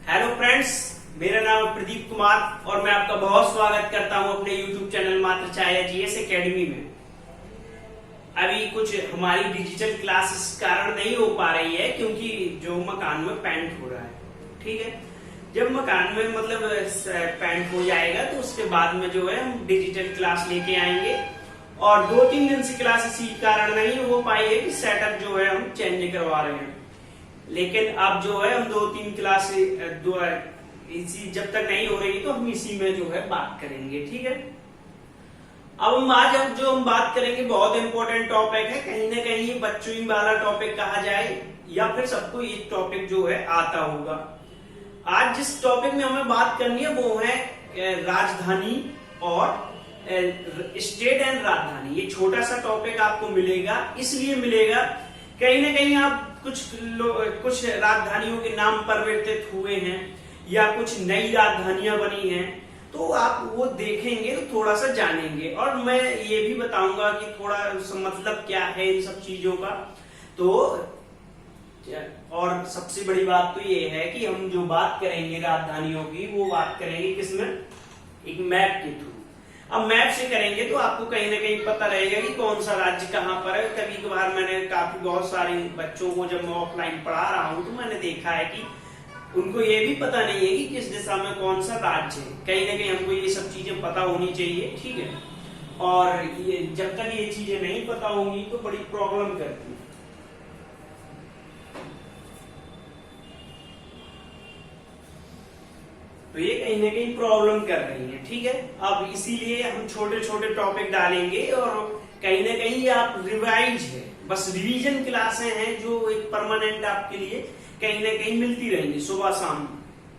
Hello friends, मेरा नाम है प्रदीप कुमार और मैं आपका बहुत स्वागत करता हूं अपने यूट्यूब चैनल मात्र छाया जीएस एकेडमी में। अभी कुछ हमारी डिजिटल क्लास इस कारण नहीं हो पा रही है क्योंकि जो मकान में पेंट हो रहा है, ठीक है। जब मकान में मतलब पेंट हो जाएगा तो उसके बाद में जो है हम डिजिटल क्लास लेके आएंगे। और 2-3 दिन से क्लास इसी कारण नहीं हो पाई है कि सेटअप जो है हम चेंज करवा रहे हैं। लेकिन अब जो है हम 2-3 क्लास इसी जब तक नहीं हो रही तो हम इसी में जो है बात करेंगे, ठीक है। अब हम आज जो हम बात करेंगे बहुत इंपॉर्टेंट टॉपिक है, कहीं ना कहीं ये बच्चों ही वाला टॉपिक कहा जाए या फिर सबको ये टॉपिक जो है आता होगा। आज जिस टॉपिक में हमें बात करनी है वो है राजधानी और स्टेट एंड राजधानी। ये छोटा सा टॉपिक आपको मिलेगा, इसलिए मिलेगा कहीं ना कहीं आप कुछ राजधानियों के नाम परिवर्तित हुए हैं या कुछ नई राजधानियां बनी हैं, तो आप वो देखेंगे तो थोड़ा सा जानेंगे। और मैं ये भी बताऊंगा कि थोड़ा मतलब क्या है इन सब चीजों का। तो और सबसे बड़ी बात तो ये है कि हम जो बात करेंगे राजधानियों की वो बात करेंगे किसमें, एक मैप के थ्रू। अब मैप से करेंगे तो आपको कहीं ना कहीं पता रहेगा कि कौन सा राज्य कहाँ पर है। कभी कभार मैंने बहुत सारे बच्चों को जब मैं ऑफलाइन पढ़ा रहा हूँ तो मैंने देखा है कि उनको ये भी पता नहीं है कि किस दिशा में कौन सा राज्य है। कहीं ना कहीं हमको ये सब चीजें पता होनी चाहिए, ठीक है। और ये जब तक ये चीजें नहीं पता होंगी तो बड़ी प्रॉब्लम करती है। तो ये कहीं ना कहीं प्रॉब्लम कर रही है, ठीक है। अब इसीलिए हम छोटे छोटे टॉपिक डालेंगे और कहीं ना कहीं आप रिवाइज है, बस रिवीजन क्लासें हैं जो एक परमानेंट आपके लिए कहीं ना कहीं मिलती रहेंगी सुबह शाम।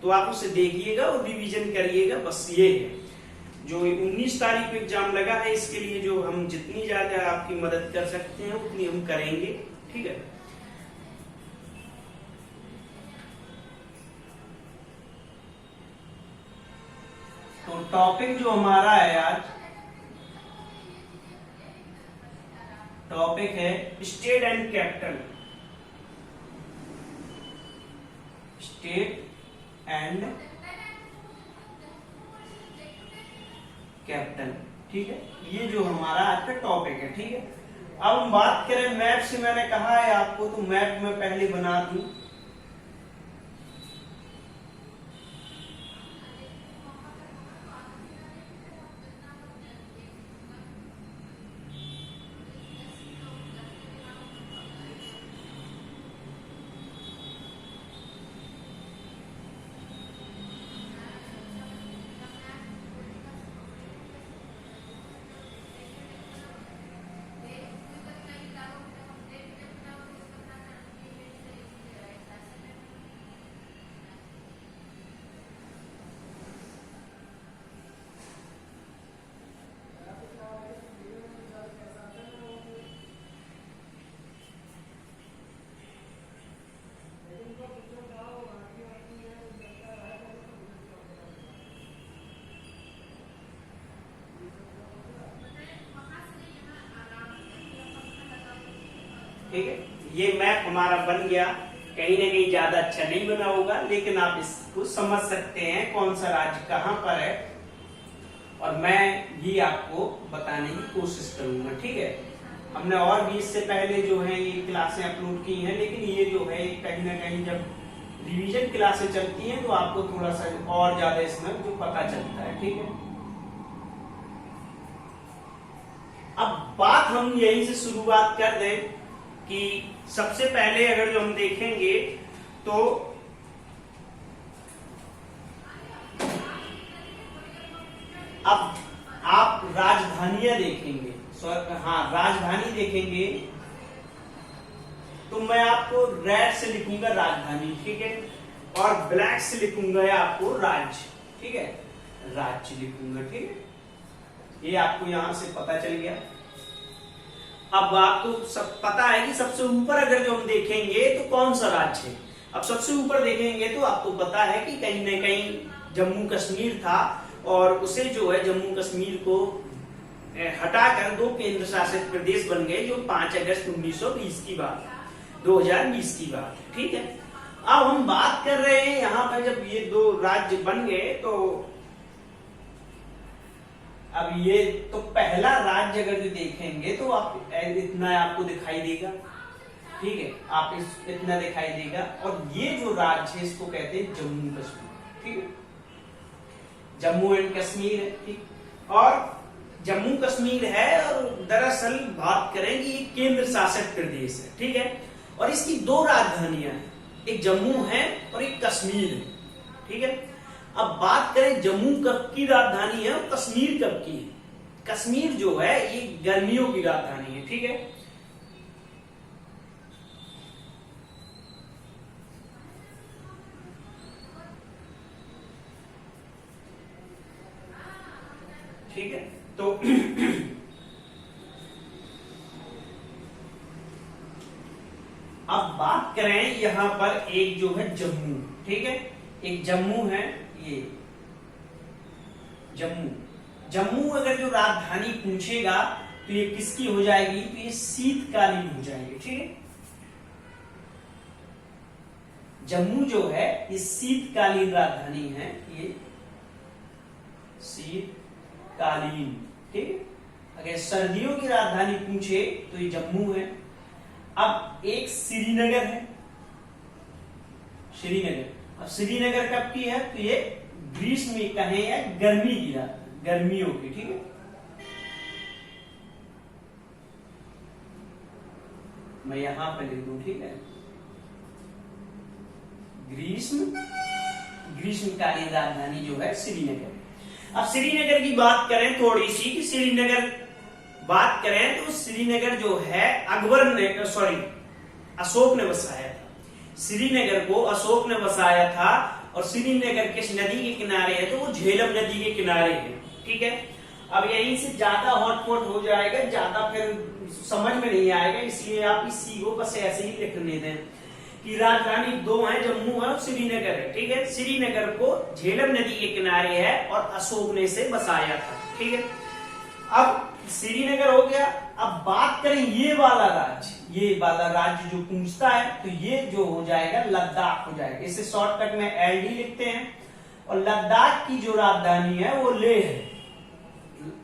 तो आप उसे देखिएगा और रिवीजन करिएगा, बस ये है। जो 19 तारीख को एग्जाम लगा है इसके लिए जो हम जितनी ज्यादा आपकी मदद कर सकते हैं उतनी हम करेंगे, ठीक है। तो टॉपिक जो हमारा है आज, टॉपिक है state and capital. State and capital, ठीक है। ये जो हमारा आज का टॉपिक है, ठीक है। अब हम बात करें मैप से, मैंने कहा है आपको तो मैप में पहले बना दूं। ठीक है, ये मैप हमारा बन गया। कहीं ना कहीं ज्यादा अच्छा नहीं बना होगा लेकिन आप इसको समझ सकते हैं कौन सा राज्य कहाँ पर है, और मैं भी आपको बताने की कोशिश करूंगा, ठीक है। हमने और भी इससे पहले जो है ये क्लासें अपलोड की हैं, लेकिन ये जो है कहीं ना कहीं जब रिवीजन क्लासें चलती हैं तो आपको थोड़ा सा और ज्यादा इसमें जो पता चलता है, ठीक है। अब बात हम यहीं से शुरुआत कर दें कि सबसे पहले अगर जो हम देखेंगे तो अब आप राजधानियां देखेंगे, हाँ राजधानी देखेंगे तो मैं आपको रेड से लिखूंगा राजधानी, ठीक है, और ब्लैक से लिखूंगा आपको राज्य, ठीक है, राज्य लिखूंगा, ठीक है। ये आपको यहां से पता चल गया। अब आपको सब पता है कि सबसे ऊपर अगर जो हम देखेंगे तो कौन सा राज्य है। अब सबसे ऊपर देखेंगे तो आपको पता है कि कहीं ना कहीं जम्मू कश्मीर था, और उसे जो है जम्मू कश्मीर को हटाकर 2 केंद्र शासित प्रदेश बन गए जो 5 अगस्त 1920 की बात, 2020 की बात, ठीक है। अब हम बात कर रहे हैं यहाँ पर, जब ये दो राज्य बन गए तो अब ये तो पहला राज्य अगर जो देखेंगे तो आप इतना आपको दिखाई देगा, ठीक है, आप इतना दिखाई देगा। और ये जो राज्य है इसको कहते हैं जम्मू कश्मीर, ठीक है, जम्मू एंड कश्मीर है, ठीक। और जम्मू कश्मीर है और दरअसल बात करें कि ये केंद्र शासित प्रदेश है, ठीक है। और इसकी दो राजधानियां हैं, एक जम्मू है और एक कश्मीर है, ठीक है। अब बात करें जम्मू कब की राजधानी है और कश्मीर कब की है। कश्मीर जो है ये गर्मियों की राजधानी है, ठीक है। ठीक है, तो अब बात करें यहां पर एक जो है जम्मू, ठीक है, एक जम्मू है, ये जम्मू। जम्मू अगर जो राजधानी पूछेगा तो ये किसकी हो जाएगी, तो ये शीतकालीन हो जाएगी, ठीक है। जम्मू जो है ये शीतकालीन राजधानी है, ये शीतकालीन, ठीक है। अगर सर्दियों की राजधानी पूछे तो ये जम्मू है। अब एक श्रीनगर है, श्रीनगर। अब श्रीनगर कब की है, तो ये ग्रीष्म में कहें या गर्मी की रात, गर्मियों की, ठीक है। मैं यहां पर लिख दूं, ठीक है, ग्रीष्मकालीन राजधानी जो है श्रीनगर। अब श्रीनगर की बात करें थोड़ी सी, कि श्रीनगर बात करें तो श्रीनगर जो है अशोक ने बसाया था। श्रीनगर को अशोक ने बसाया था। और श्रीनगर किस नदी के किनारे है, तो वो झेलम नदी के किनारे है, ठीक है। अब यहीं से ज्यादा हॉटपॉट हो जाएगा, ज्यादा फिर समझ में नहीं आएगा, इसलिए आप इस सी को बस ऐसे ही लिखने दें कि राजधानी दो है, जम्मू है और श्रीनगर है, ठीक है। श्रीनगर को झेलम नदी के किनारे है और अशोक ने इसे बसाया था, ठीक है। अब श्रीनगर हो गया। अब बात करें ये वाला राज्य जो पूछता है, तो ये जो हो जाएगा लद्दाख हो जाएगा। इसे शॉर्टकट में LD लिखते हैं। और लद्दाख की जो राजधानी है वो लेह है,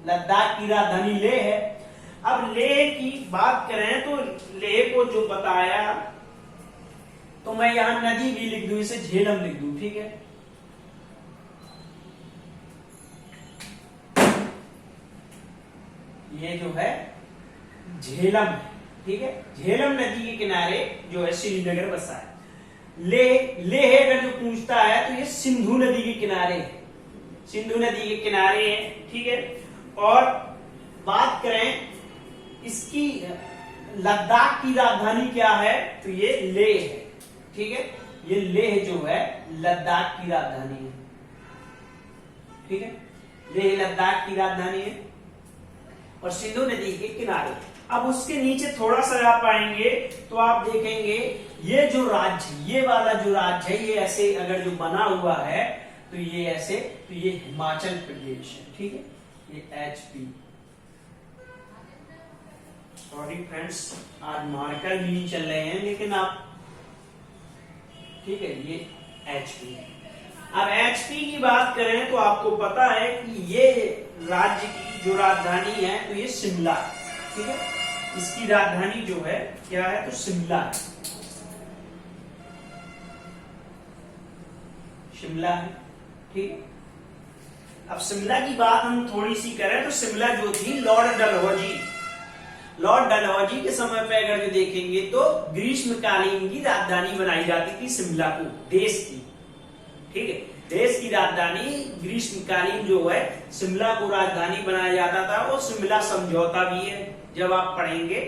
लद्दाख की राजधानी लेह है। अब लेह की बात करें तो लेह को जो बताया, तो मैं यहां नदी भी लिख दूं, इसे झेलम लिख दूं, ठीक है। ये जो है झेलम है, ठीक है। झेलम नदी के किनारे जो है श्रीनगर बसा है। लेह अगर जो पूछता है तो ये सिंधु नदी के किनारे है, सिंधु नदी के किनारे है, ठीक है। और बात करें इसकी लद्दाख की राजधानी क्या है, तो ये लेह है, ठीक है। ये लेह जो है लद्दाख की राजधानी है, ठीक है। लेह लद्दाख की राजधानी है और सिंधु नदी के किनारे। अब उसके नीचे थोड़ा सा आप आएंगे तो आप देखेंगे ये जो राज्य, ये वाला जो राज्य है, ये ऐसे अगर जो बना हुआ है तो ये ऐसे, तो ये हिमाचल प्रदेश है, ठीक है। ये HP, सॉरी फ्रेंड्स आज मार्कर भी नहीं चल रहे हैं, लेकिन आप, ठीक है, ये HP। अब HP की बात करें तो आपको पता है कि ये राज्य की जो राजधानी है तो ये शिमला है, ठीक है। इसकी राजधानी जो है क्या है, तो शिमला है, शिमला है, ठीक है। अब शिमला की बात हम थोड़ी सी करें तो शिमला जो थी लॉर्ड डलहौजी के समय पे अगर जो देखेंगे तो ग्रीष्मकालीन की राजधानी बनाई जाती थी शिमला को, देश की, ठीक है। देश की राजधानी ग्रीष्मकालीन जो है शिमला को राजधानी बनाया जाता था। और शिमला समझौता भी है, जब आप पढ़ेंगे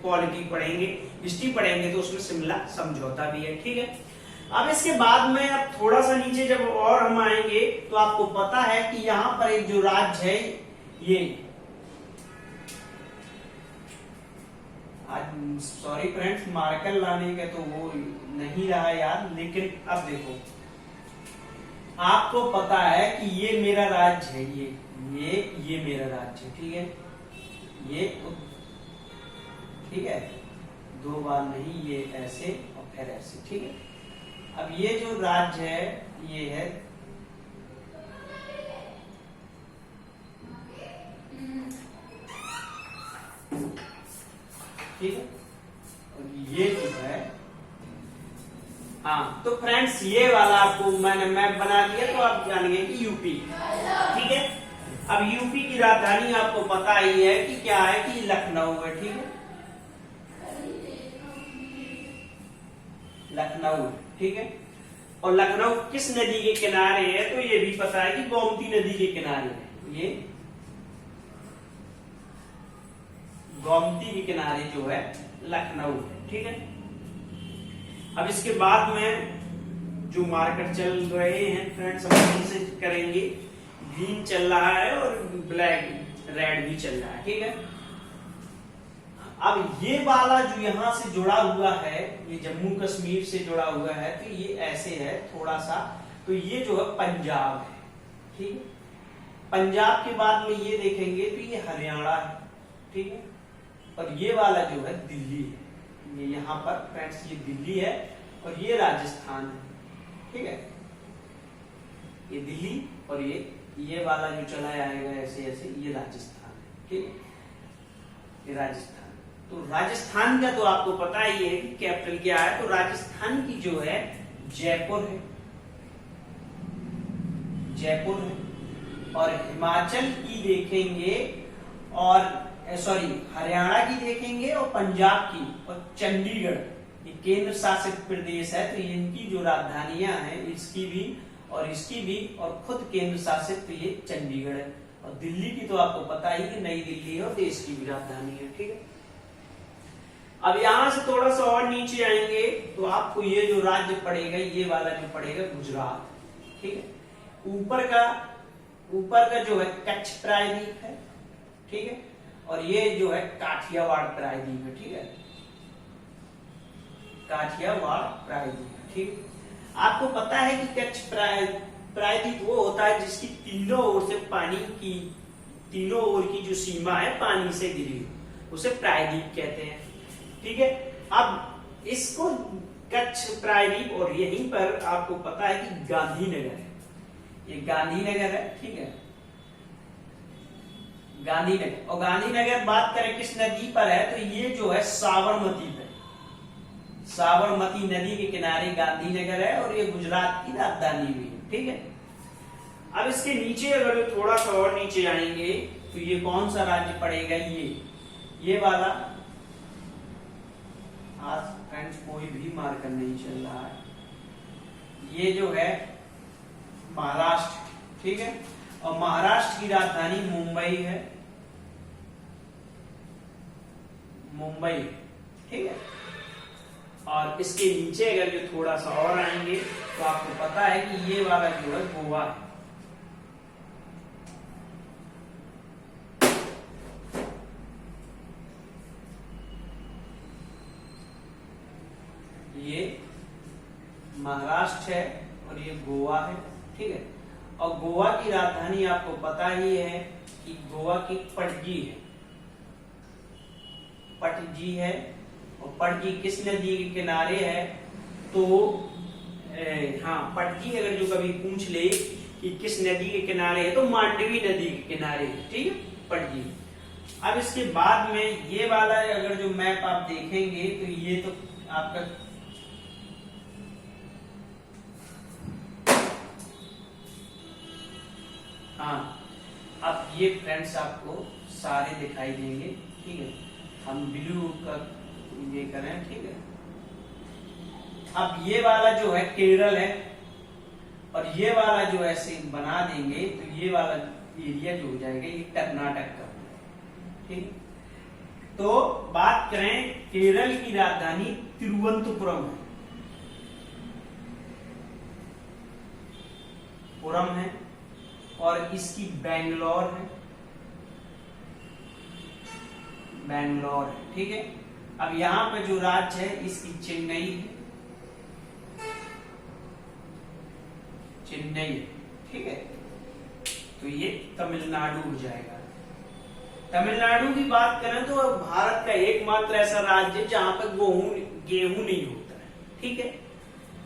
पॉलिटी पढ़ेंगे, हिस्ट्री पढ़ेंगे तो उसमें शिमला समझौता भी है, ठीक है। अब इसके बाद में अब थोड़ा सा नीचे जब और हम आएंगे तो आपको पता है कि यहाँ पर एक जो राज्य है, ये आज सॉरी फ्रेंड्स मार्कर लाने का तो वो नहीं रहा यार, लेकिन अब देखो आपको पता है कि ये मेरा राज्य है, ये मेरा राज्य है, ठीक है। ये ठीक है, दो बार नहीं, ये ऐसे और फिर ऐसे, ठीक है। अब ये जो राज्य है ये है ठीक है, और ये जो है हाँ। तो फ्रेंड्स ये वाला आपको मैंने मैप बना दिया, तो आप जान गए कि यूपी, ठीक है। अब यूपी की राजधानी आपको पता ही है कि क्या है, कि लखनऊ है, ठीक है, लखनऊ, ठीक है। और लखनऊ किस नदी के किनारे है, तो ये भी पता है कि गोमती नदी के किनारे है, ये गोमती के किनारे जो है लखनऊ, ठीक है। अब इसके बाद में जो मार्कर चल रहे हैं फ्रेंड्स, हम इनसे करेंगे। ग्रीन चल रहा है और ब्लैक रेड भी चल रहा है, ठीक है। अब ये वाला जो यहां से जुड़ा हुआ है, ये जम्मू कश्मीर से जुड़ा हुआ है, तो ये ऐसे है थोड़ा सा, तो ये जो है पंजाब है, ठीक है। पंजाब के बाद में ये देखेंगे तो ये हरियाणा है, ठीक है। और ये वाला जो है दिल्ली है, ये यहाँ पर फ्रेंड्स ये दिल्ली है और ये राजस्थान है, ठीक है। ये दिल्ली और ये वाला जो चला आएगा ऐसे ऐसे, ये राजस्थान है, ठीक है, ये राजस्थान। तो राजस्थान का तो आपको पता ही है कि कैपिटल क्या है, तो राजस्थान की जो है जयपुर है, जयपुर है। और हिमाचल की देखेंगे और सॉरी हरियाणा की देखेंगे और पंजाब की और चंडीगढ़, ये केंद्र शासित प्रदेश है, तो इनकी जो राजधानियां हैं इसकी भी और इसकी भी, और खुद केंद्र शासित तो ये चंडीगढ़ है। और दिल्ली की तो आपको पता ही कि नई दिल्ली है और देश की भी राजधानी है, ठीक है। अब यहां से थोड़ा सा और नीचे आएंगे तो आपको ये जो राज्य पड़ेगा, ये वाला जो पड़ेगा गुजरात, ठीक है। ऊपर का जो है कच्छ प्रायद्वीप है, ठीक है। और ये जो है काठियावाड़ प्रायद्वीप है, ठीक है, काठियावाड़ प्रायद्वीप, ठीक। आपको पता है कि कच्छ प्रायद्वीप वो होता है जिसकी तीनों ओर से पानी की, तीनों ओर की जो सीमा है पानी से घिरी हो, उसे प्रायद्वीप कहते हैं, ठीक है। अब इसको कच्छ प्रायद्वीप, और यहीं पर आपको पता है कि गांधीनगर है, ये गांधीनगर है, ठीक है, गांधीनगर। और गांधीनगर बात करें किस नदी पर है, तो ये जो है साबरमती पे, साबरमती नदी के किनारे गांधीनगर है और ये गुजरात की राजधानी भी है, ठीक है। अब इसके नीचे अगर थोड़ा सा और नीचे आएंगे तो ये कौन सा राज्य पड़ेगा, ये वाला। आज फ्रेंड्स कोई भी मार्कर नहीं चल रहा है, ये जो है महाराष्ट्र, ठीक है। और महाराष्ट्र की राजधानी मुंबई है, मुंबई, ठीक है। और इसके नीचे अगर जो थोड़ा सा और आएंगे तो आपको पता है कि ये वाला जो है गोवा है, ये महाराष्ट्र है और ये गोवा है, ठीक है। और गोवा की राजधानी आपको पता ही है कि गोवा की पणजी है, पणजी है। और पणजी किस नदी के किनारे है, तो हाँ पणजी अगर जो कभी पूछ ले कि किस नदी के किनारे है, तो मांडवी नदी के किनारे है, ठीक है, पणजी। अब इसके बाद में ये वाला अगर जो मैप आप देखेंगे तो ये तो आपका हाँ, अब ये फ्रेंड्स आपको सारे दिखाई देंगे, ठीक है। हम ब्लू का ये करें, ठीक है। अब ये वाला जो है केरल है और ये वाला जो ऐसे बना देंगे तो ये वाला एरिया जो हो जाएगा ये कर्नाटक का, ठीक। तो बात करें केरल की राजधानी तिरुवनंतपुरम है, पुरम है। और इसकी बेंगलोर है, बेंगलोर है, ठीक है। अब यहां पे जो राज्य है इसकी चेन्नई है, चेन्नई, ठीक है। तो ये तमिलनाडु हो जाएगा। तमिलनाडु की बात करें तो भारत का एकमात्र ऐसा राज्य है जहां पर गेहूं नहीं होता है, ठीक है।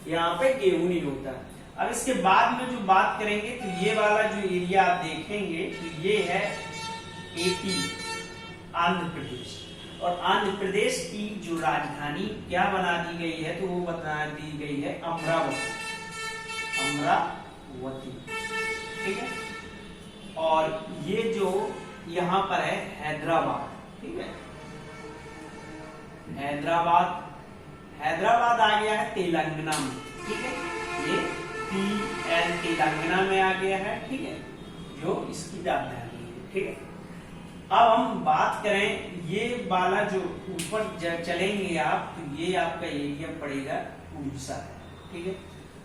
यहाँ पे गेहूं नहीं होता। अब इसके बाद में जो बात करेंगे तो ये वाला जो एरिया आप देखेंगे तो ये है एपी, आंध्र प्रदेश। और आंध्र प्रदेश की जो राजधानी क्या बना दी गई है तो वो बना दी गई है अमरावती, अमरावती, ठीक है। और ये जो यहाँ पर है हैदराबाद, ठीक है, हैदराबाद, हैदराबाद आ गया है तेलंगाना में, ठीक है, ये PL तेलंगाना में आ गया है, ठीक है, जो इसकी राजधानी है, ठीक है। अब हम बात करें ये वाला जो ऊपर चलेंगे आप तो ये आपका एरिया पड़ेगा उड़ीसा, ठीक है,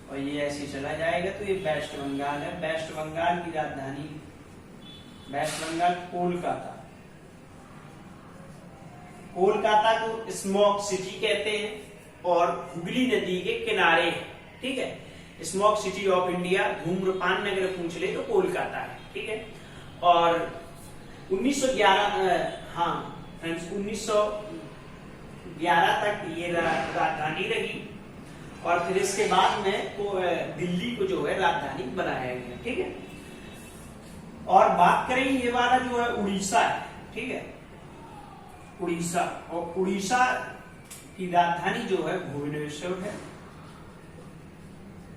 और ये ऐसे चला जाएगा तो ये वेस्ट बंगाल है। वेस्ट बंगाल की राजधानी, वेस्ट बंगाल कोलकाता, कोलकाता को स्मोक सिटी कहते हैं और हुगली नदी के किनारे है, ठीक है। स्मोक सिटी ऑफ इंडिया, धूम्रपान नगर पूछ ले तो कोलकाता है, ठीक है। और 1911 हाँ फ्रेंड्स 1911 तक ये राजधानी रही और फिर इसके बाद में तो दिल्ली को जो है राजधानी बनाया गया, ठीक है। और बात करें ये वाला जो है उड़ीसा है, ठीक है, उड़ीसा, और उड़ीसा की राजधानी जो है भुवनेश्वर है,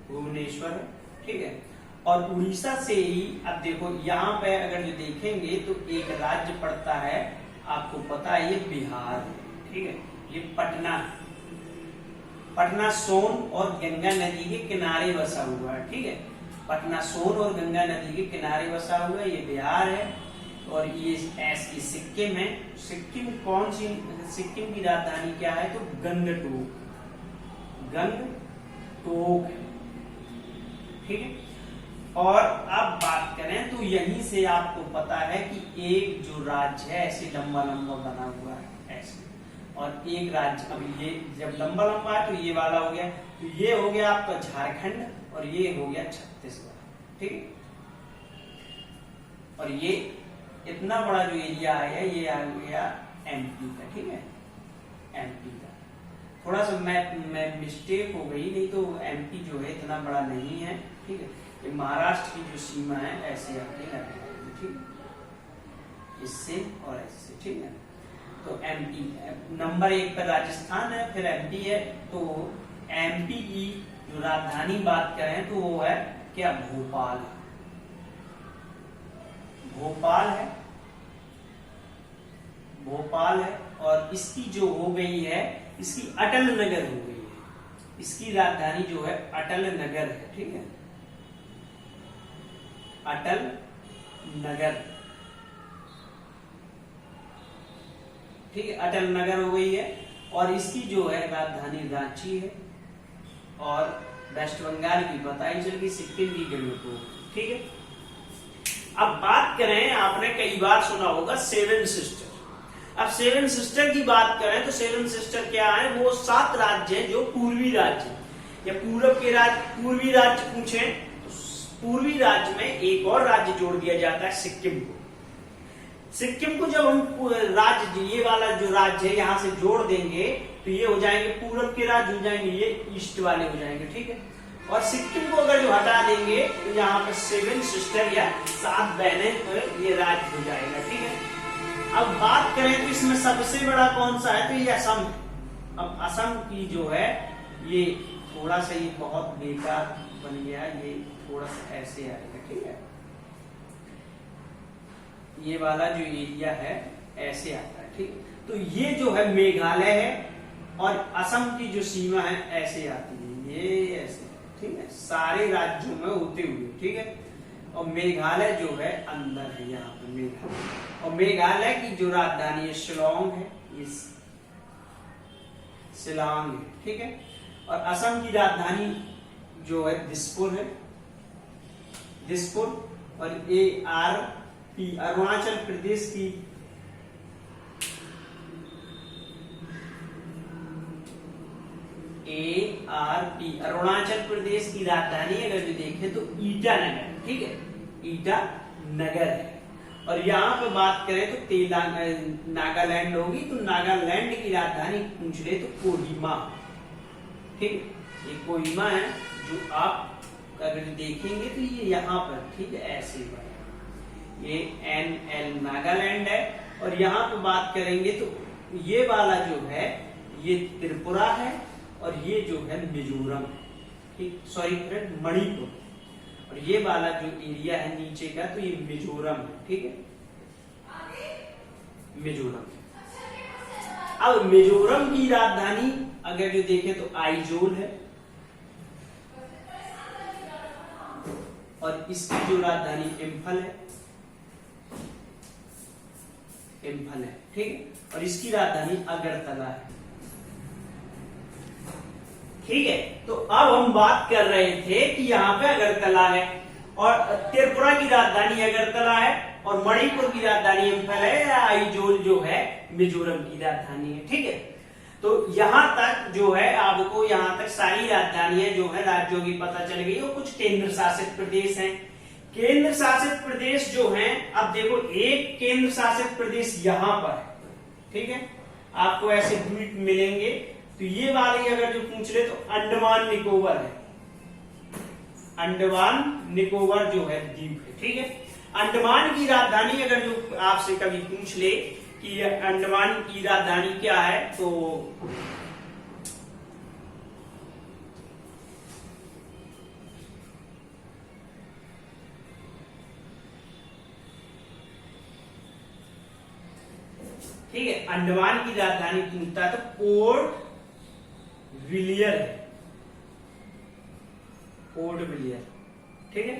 भुवनेश्वर है, ठीक है। और उड़ीसा से ही अब देखो यहाँ पे अगर जो देखेंगे तो एक राज्य पड़ता है, आपको पता है ये बिहार, ठीक है, ये पटना, पटना सोन और गंगा नदी के किनारे बसा हुआ है, ठीक है, पटना सोन और गंगा नदी के किनारे बसा हुआ है, ये बिहार है। और ये ऐसी सिक्किम है, सिक्किम कौन सी, सिक्किम की राजधानी क्या है तो गंगटोक, गंगटोक, ठीक है। और अब बात करें तो यहीं से आपको पता है कि एक जो राज्य है ऐसे लंबा लंबा बना हुआ है ऐसे, और एक राज्य, अभी ये जब लंबा लंबा है तो ये वाला हो गया, तो ये हो गया आपका झारखंड और ये हो गया छत्तीसगढ़, ठीक। और ये इतना बड़ा जो एरिया है ये आ गया MP का, ठीक है, MP का। थोड़ा सा मैं मिस्टेक हो गई, नहीं तो MP जो है इतना बड़ा नहीं है, ठीक है। ये महाराष्ट्र की जो सीमा है ऐसे आगे लगाएंगे, ठीक, इससे और ऐसे, ठीक है। तो MP नंबर 1 पर राजस्थान है, फिर MP है। तो MP की जो राजधानी बात करें तो वो है क्या, भोपाल, भोपाल है, भोपाल है। और इसकी जो हो गई है, इसकी अटल नगर हो गई है, इसकी राजधानी जो है अटल नगर है, ठीक है, अटल नगर, ठीक है, अटल नगर हो गई है। और इसकी जो है राजधानी रांची है। और वेस्ट बंगाल की बताई चल गई, सिक्किम की गंगटोक, ठीक है। अब बात करें, आपने कई बार सुना होगा सेवन सिस्टर। अब सेवन सिस्टर की बात करें तो सेवन सिस्टर क्या है, वो 7 राज्य हैं जो पूर्वी राज्य या पूर्व के राज्य, पूर्वी राज्य पूछे तो पूर्वी राज्य में एक और राज्य जोड़ दिया जाता है, सिक्किम को। सिक्किम को जब हम राज्य, ये वाला जो राज्य है यहाँ से जोड़ देंगे तो ये हो जाएंगे पूर्व के राज्य, हो जाएंगे ये ईस्ट वाले हो जाएंगे, ठीक है। और सिक्किम को अगर जो हटा देंगे तो यहाँ पर 7 सिस्टर या 7 बहनें ये राज्य हो जाएगा, ठीक है। अब बात करें तो इसमें सबसे बड़ा कौन सा है तो ये असम। अब असम की जो है ये थोड़ा सा ये बहुत बेकार बन गया, ये थोड़ा सा ऐसे आएगा, ठीक है, ये वाला जो एरिया है ऐसे आता है, ठीक है। तो ये जो है मेघालय है और असम की जो सीमा है ऐसे आती है, ये ऐसे, ठीक है, सारे राज्यों में होते हुए, ठीक है। और मेघालय जो है अंदर है यहाँ पे मेघालय। और मेघालय की जो राजधानी है शिलोंग है, ये शिलोंग है, ठीक है। और असम की राजधानी जो है दिसपुर है, दिसपुर। और ARP अरुणाचल प्रदेश की ARP अरुणाचल प्रदेश की राजधानी अगर जो देखें तो ईटानगर, ठीक है, ईटानगर है। और यहाँ पे बात करें तो नागालैंड होगी, तो नागालैंड की राजधानी पूछ ले तो कोहिमा, ठीक है। ये कोहिमा है, जो आप अगर देखेंगे तो ये यहाँ पर, ठीक है, ऐसे पर ये NL नागालैंड है। और यहाँ पे बात करेंगे तो ये वाला जो है ये त्रिपुरा है, और ये जो है मिजोरम, ठीक, सॉरी फ्रेंड, मणिपुर। और ये वाला जो एरिया है नीचे का तो ये मिजोरम है, ठीक है, मिजोरम। अब मिजोरम की राजधानी अगर जो देखें तो आइजोल है, और इसकी जो राजधानी इम्फल है, इम्फल है, ठीक है, और इसकी राजधानी अगरतला है, ठीक है। तो अब हम बात कर रहे थे कि यहाँ पे अगरतला है, और त्रिपुरा की राजधानी अगरतला है, और मणिपुर की राजधानी इम्फल है, या आइजोल जो है मिजोरम की राजधानी है, ठीक है। तो यहां तक जो है आपको यहां तक सारी राजधानियां जो है राज्यों की पता चल गई, और कुछ केंद्र शासित प्रदेश हैं। केंद्र शासित प्रदेश जो हैं, अब देखो एक केंद्र शासित प्रदेश यहां पर है, ठीक है, आपको ऐसे द्वीप मिलेंगे। तो ये वाले अगर जो पूछ ले तो अंडमान निकोबार है, अंडमान निकोबार जो है द्वीप है, ठीक है। अंडमान की राजधानी अगर जो आपसे कभी पूछ ले कि अंडमान की राजधानी क्या है, तो ठीक है, अंडमान की राजधानी पूछता तो पोर्ट विलियर है, पोर्ट विलियर, ठीक है।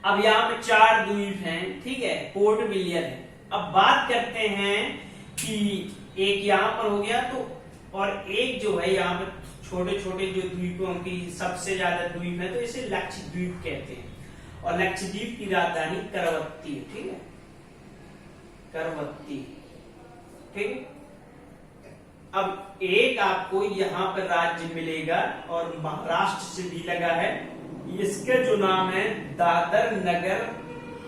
अब यहाँ पे 4 द्वीप हैं, ठीक है, पोर्ट विलियर है। अब बात करते हैं कि एक यहाँ पर हो गया, तो और एक जो है यहाँ पर छोटे छोटे जो द्वीपों की सबसे ज्यादा द्वीप है, तो इसे लक्षद्वीप कहते हैं, और लक्षद्वीप की राजधानी करवत्ती है, ठीक है, करवत्ती, ठीक है। अब एक आपको यहाँ पर राज्य मिलेगा, और महाराष्ट्र से भी लगा है, इसका जो नाम है दादर नगर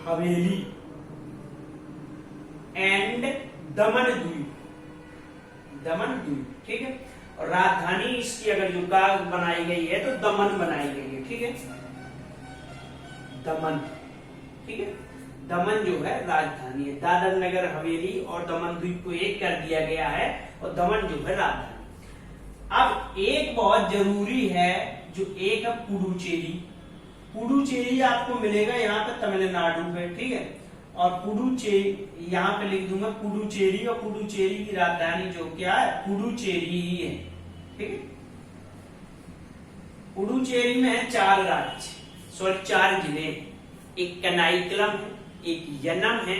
हवेली एंड दमन द्वीप, दमन द्वीप, ठीक है। और राजधानी इसकी अगर जो का बनाई गई है तो दमन बनाई गई है, ठीक है, दमन, ठीक है, दमन जो है राजधानी है। दादर नगर हवेली और दमन द्वीप को एक कर दिया गया है, और दमन जो है राजधानी। अब एक बहुत जरूरी है, जो एक है पुडुचेरी। पुडुचेरी आपको मिलेगा यहाँ पे तमिलनाडु पे, ठीक है, और पुडुचेरी यहाँ पे लिख दूंगा पुडुचेरी, और पुडुचेरी की राजधानी जो क्या है पुडुचेरी ही है, ठीक है। पुडुचेरी में है 4 राज्य, सॉरी 4 जिले, एक कनाईकलम है, एक यनम है,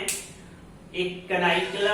एक कनाईकलम